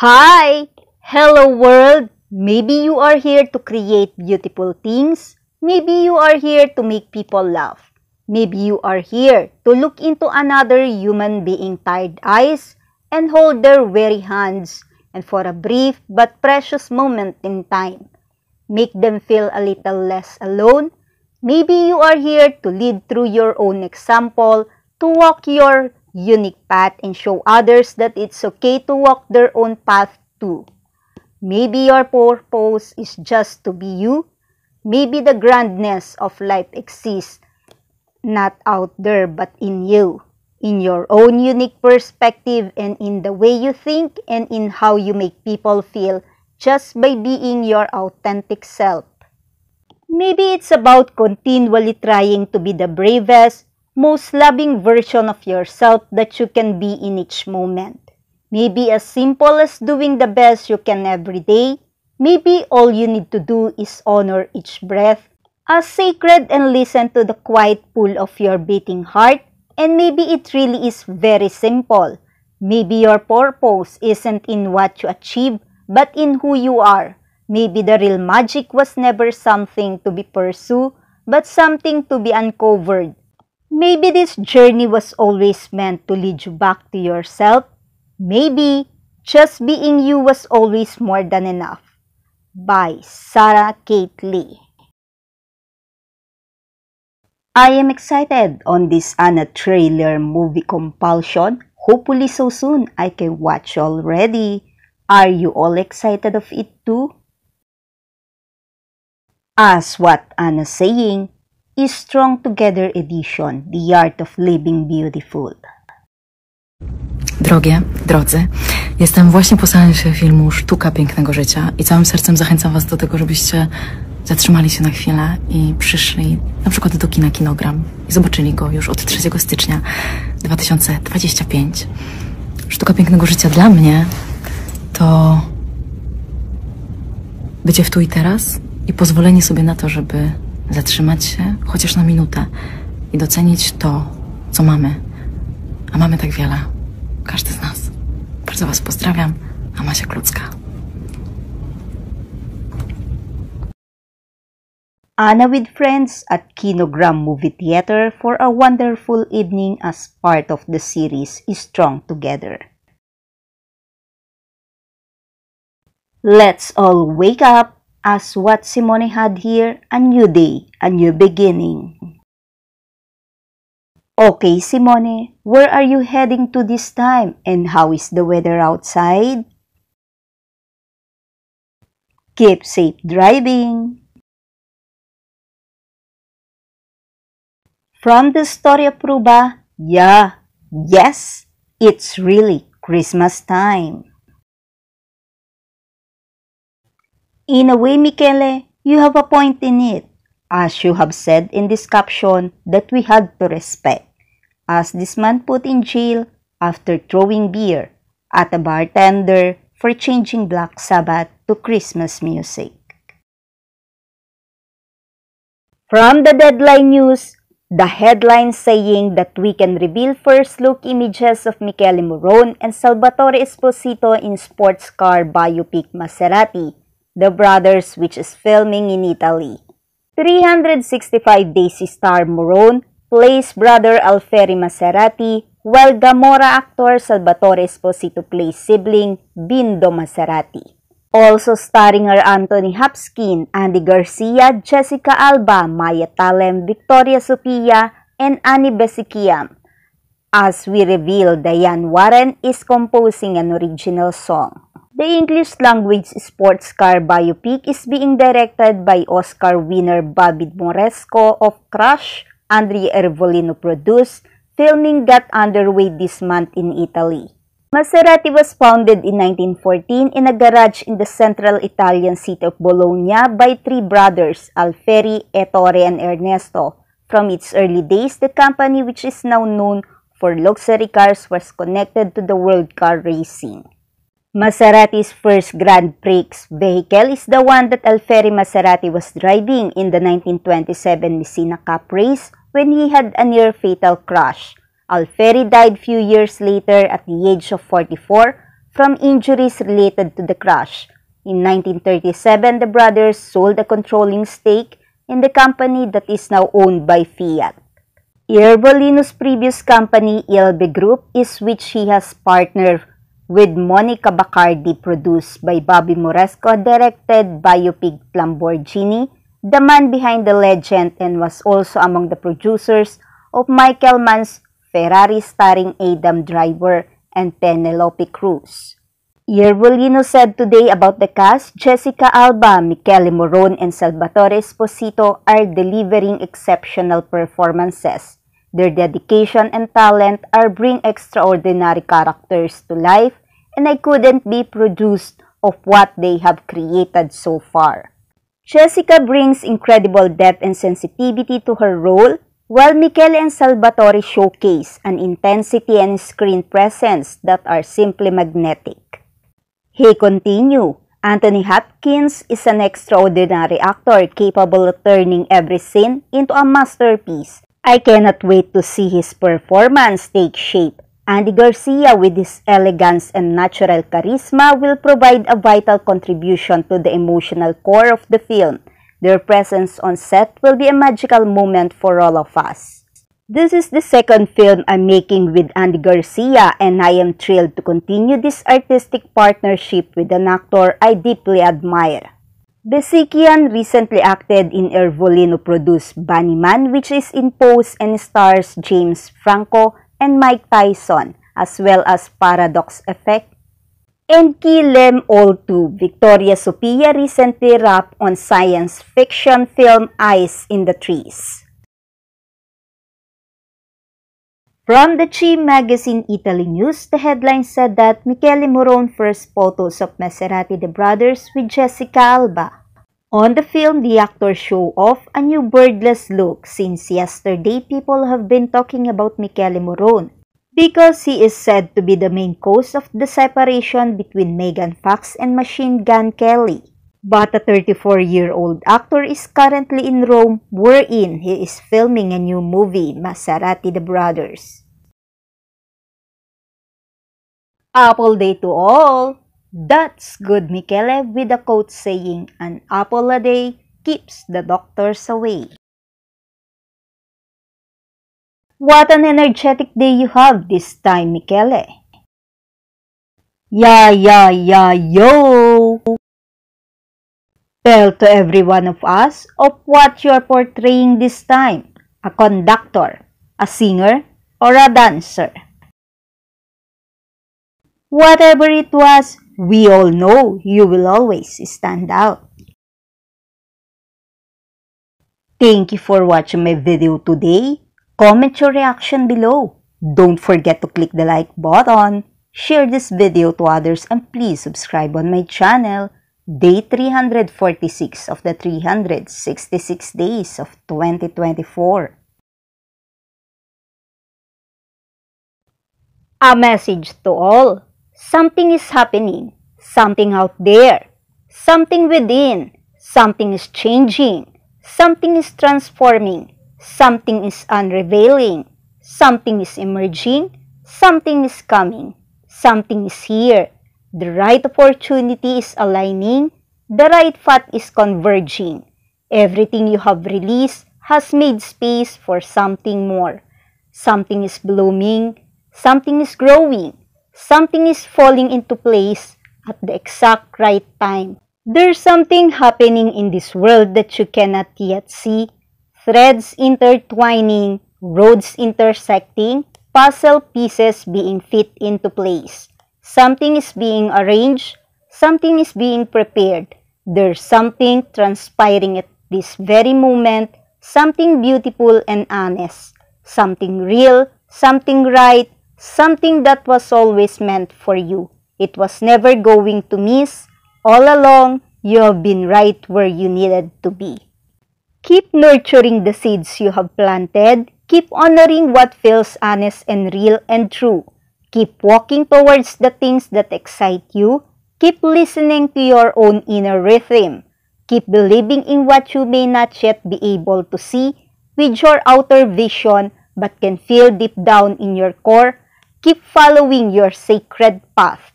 Hi! Hello world! Maybe you are here to create beautiful things. Maybe you are here to make people laugh. Maybe you are here to look into another human being tired eyes and hold their weary hands and for a brief but precious moment in time, make them feel a little less alone. Maybe you are here to lead through your own example, to walk your unique path and show others that it's okay to walk their own path too. Maybe your purpose is just to be you. Maybe the grandness of life exists not out there but in you, in your own unique perspective and in the way you think and in how you make people feel just by being your authentic self. Maybe it's about continually trying to be the bravest, most loving version of yourself that you can be in each moment. Maybe as simple as doing the best you can every day. Maybe all you need to do is honor each breath as sacred and listen to the quiet pull of your beating heart. And maybe it really is very simple. Maybe your purpose isn't in what you achieve, but in who you are. Maybe the real magic was never something to be pursued, but something to be uncovered. Maybe this journey was always meant to lead you back to yourself. Maybe just being you was always more than enough. By Sarah Kate Lee. I am excited on this Anna trailer movie compulsion. Hopefully so soon I can watch already. Are you all excited of it too? As what Anna's saying, is Strong Together Edition, The Art of Living Beautiful. Drogie, drodzy, jestem właśnie po seansie filmu Sztuka Pięknego Życia i całym sercem zachęcam Was do tego, żebyście zatrzymali się na chwilę i przyszli na przykład do kina Kinogram i zobaczyli go już od 3 stycznia 2025. Sztuka Pięknego Życia dla mnie to bycie w tu i teraz i pozwolenie sobie na to, żeby zatrzymać się chociaż na minutę i docenić to, co mamy. A mamy tak wiele. Każdy z nas. Bardzo Was pozdrawiam. Amasia Klucka. Anna with friends at Kinogram Movie Theater for a wonderful evening as part of the series Strong Together. Let's all wake up as what Simone had here, a new day, a new beginning. Okay, Simone, where are you heading to this time and how is the weather outside? Keep safe driving. From the story of Ruba, yes, it's really Christmas time. In a way, Michele, you have a point in it, as you have said in this caption that we had to respect, as this man put in jail after throwing beer at a bartender for changing Black Sabbath to Christmas music. From the Deadline News, the headline saying that we can reveal first look images of Michele Morone and Salvatore Esposito in sports car biopic Maserati, The Brothers, which is filming in Italy. 365 Days star Morone plays brother Alfieri Maserati, while Gamora actor Salvatore Esposito plays sibling Bindo Maserati. Also starring are Anthony Hopkins, Andy Garcia, Jessica Alba, Maya Talem, Victoria Sofia, and Annie Besikiam. As we reveal, Diane Warren is composing an original song. The English language sports car biopic is being directed by Oscar winner Bobby Moresco of Crush. Andrea Ervolino produced. Filming got underway this month in Italy. Maserati was founded in 1914 in a garage in the central Italian city of Bologna by 3 brothers, Alfieri, Ettore, and Ernesto. From its early days, the company, which is now known for luxury cars, was connected to the world car racing. Maserati's first Grand Prix vehicle is the one that Alfieri Maserati was driving in the 1927 Messina Cup race when he had a near-fatal crash. Alfieri died few years later at the age of 44 from injuries related to the crash. In 1937, the brothers sold a controlling stake in the company that is now owned by Fiat. Iervolino's previous company, ILB Group, is which he has partnered with Monica Baccardi, produced by Bobby Moresco, directed biopic Lamborghini, the man behind the legend, and was also among the producers of Michael Mann's Ferrari starring Adam Driver and Penelope Cruz. Iervolino said today about the cast, Jessica Alba, Michele Morrone, and Salvatore Esposito are delivering exceptional performances. Their dedication and talent are bring extraordinary characters to life, and I couldn't be produced of what they have created so far. Jessica brings incredible depth and sensitivity to her role, while Michele and Salvatore showcase an intensity and screen presence that are simply magnetic. He continued, Anthony Hopkins is an extraordinary actor capable of turning every scene into a masterpiece. I cannot wait to see his performance take shape. Andy Garcia, with his elegance and natural charisma, will provide a vital contribution to the emotional core of the film. Their presence on set will be a magical moment for all of us. This is the second film I'm making with Andy Garcia, and I am thrilled to continue this artistic partnership with an actor I deeply admire. Bezikian recently acted in Iervolino-produced Bunnyman, which is in Pose and stars James Franco and Mike Tyson, as well as Paradox Effect and Kilem All 2. Victoria Sofia recently wrapped on science fiction film Eyes in the Trees. From the Chi magazine Italy News, the headline said that Michele Morrone first photos of Maserati the brothers with Jessica Alba. On the film, the actors show off a new birdless look. Since yesterday, people have been talking about Michele Morrone because he is said to be the main cause of the separation between Megan Fox and Machine Gun Kelly. But a 34-year-old actor is currently in Rome, wherein he is filming a new movie, Maserati the Brothers. Apple Day to all! That's good, Michele, with a quote saying, an apple a day keeps the doctors away. What an energetic day you have this time, Michele. Yeah, yo! Tell to every one of us of what you are portraying this time, a conductor, a singer, or a dancer. Whatever it was, we all know you will always stand out. Thank you for watching my video today. Comment your reaction below. Don't forget to click the like button, share this video to others, and please subscribe on my channel. Day 346 of the 366 days of 2024. A message to all. Something is happening. Something out there. Something within. Something is changing. Something is transforming. Something is unveiling. Something is emerging. Something is coming. Something is here. The right opportunity is aligning. The right path is converging. Everything you have released has made space for something more. Something is blooming. Something is growing. Something is falling into place at the exact right time. There's something happening in this world that you cannot yet see. Threads intertwining, roads intersecting, puzzle pieces being fit into place. Something is being arranged, something is being prepared. There's something transpiring at this very moment, something beautiful and honest, something real, something right, something that was always meant for you. It was never going to miss. All along, you have been right where you needed to be. Keep nurturing the seeds you have planted. Keep honoring what feels honest and real and true. Keep walking towards the things that excite you. Keep listening to your own inner rhythm. Keep believing in what you may not yet be able to see with your outer vision but can feel deep down in your core. Keep following your sacred path.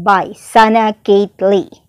by Sana Kate Lee.